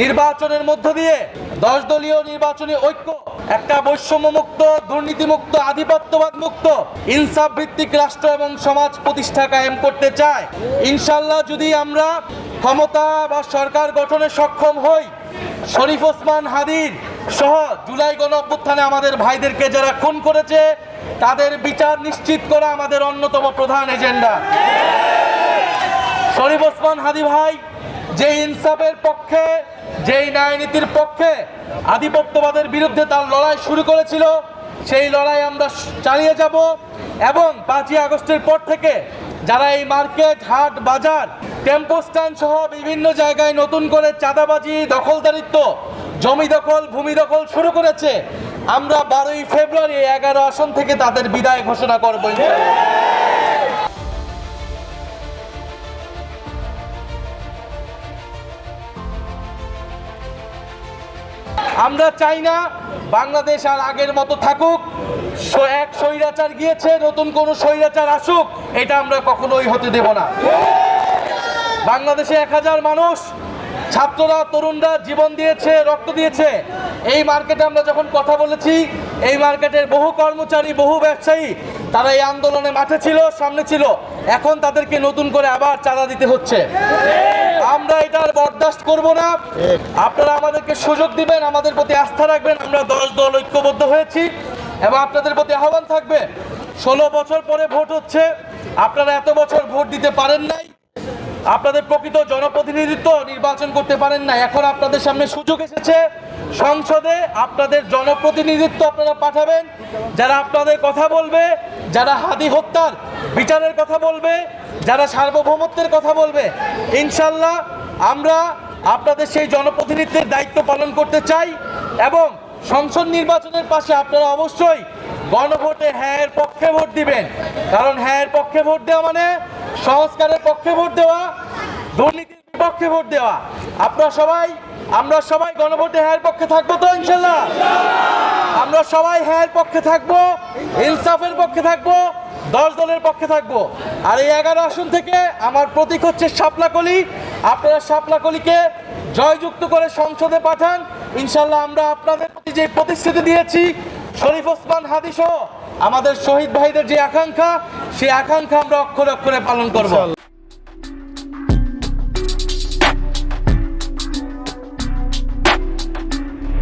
নির্বাচনের মধ্য দিয়ে 10 দলীয় নির্বাচনী ঐক্য একটা বৈষম্যমুক্ত, দুর্নীতিমুক্ত, আধিপত্যবাদ মুক্ত, ইনসাফ ভিত্তিক রাষ্ট্র এবং সমাজ প্রতিষ্ঠা কায়েম করতে চায়। ইনশাআল্লাহ যদি আমরা ক্ষমতা বা সরকার গঠনে সক্ষম হই, শরীফ ওসমান হাদির সহ জুলাই গণঅভ্যুত্থানে আমাদের ভাইদেরকে যারা খুন করেছে তাদের বিচার নিশ্চিত করা আমাদের অন্যতম প্রধান এজেন্ডা। শরীফ ওসমান হাদি ভাই যে ইনসাফের পক্ষে, যেই ন্যায় নীতির পক্ষে, আধিপত্যবাদের বিরুদ্ধে তার লড়াই শুরু করেছিল, সেই লড়াই আমরা চালিয়ে যাব। এবং 5ই আগস্টের পর থেকে যারা এই মার্কেট, হাট, বাজার, টেম্পো স্ট্যান্ড সহ বিভিন্ন জায়গায় নতুন করে চাঁদাবাজি, দখলদারিত্ব, জমি দখল, ভূমি দখল শুরু করেছে, আমরা 12ই ফেব্রুয়ারি 11 আসন থেকে তাদের বিদায় ঘোষণা করব। আমরা চাই না বাংলাদেশ আর আগের মতো থাকুক। এক স্বৈরাচার গিয়েছে, নতুন কোন স্বৈরাচার আসুক, এটা আমরা কখনোই হতে দেব না। বাংলাদেশে 1000 মানুষ, ছাত্ররা, তরুণরা জীবন দিয়েছে, রক্ত দিয়েছে। এই মার্কেটে আমরা যখন কথা বলেছি, এই মার্কেটের বহু কর্মচারী, বহু ব্যবসায়ী তারা এই আন্দোলনে মাঠে ছিল, সামনে ছিল। এখন তাদেরকে নতুন করে আবার চাঁদা দিতে হচ্ছে। আমরা এটার বরদাস্ত করব না। আপনারা আমাদেরকে সুযোগ দিবেন, আমাদের প্রতি আস্থা রাখবেন। আমরা 10 দল ঐক্যবদ্ধ হয়েছি এবং আপনাদের প্রতি আহ্বান থাকবে, 16 বছর পরে ভোট হচ্ছে, আপনারা এত বছর ভোট দিতে পারেন নাই, আপনাদের প্রকৃত জনপ্রতিনিধিত্ব নির্বাচন করতে পারেন না। এখন আপনাদের সামনে সুযোগ এসেছে, সংসদে আপনাদের জনপ্রতিনিধিত্ব আপনারা পাঠাবেন, যারা আপনাদের কথা বলবে, যারা হাদি হত্যার বিচারের কথা বলবে, যারা সার্বভৌমত্বের কথা বলবে। ইনশাল্লাহ আমরা আপনাদের সেই জনপ্রতিনিধিত্বের দায়িত্ব পালন করতে চাই। এবং সংসদ নির্বাচনের পাশে আপনারা অবশ্যই গণভোটে হ্যাঁ এর পক্ষে ভোট দিবেন। কারণ হ্যাঁ এর পক্ষে ভোট দেওয়া মানে সংস্কারের পক্ষে ভোট দেওয়া, দুর্নীতির বিপক্ষে ভোট দেওয়া। আমরা সবাই গণভোটে হ্যাঁ এর পক্ষে থাকবো তো ইনশাল্লাহ? আমরা সবাই হ্যাঁ এর পক্ষে থাকবো, ইনসাফের পক্ষে থাকবো, 10 দলের পক্ষে থাকবো। আর এই 11 আসন থেকে আমার প্রতীক হচ্ছে শাপলাকলি। আপনারা শাপলাকলিকে জয়যুক্ত করে সংসদে পাঠান। ইনশাল্লাহ আমরা আপনাদের প্রতি যে প্রতিশ্রুতি দিয়েছি, শরীফ ওসমান হাদি সহ আমাদের শহীদ ভাইদের যে আকাঙ্ক্ষা, সেই আকাঙ্ক্ষা আমরা অক্ষরে অক্ষরে পালন করব।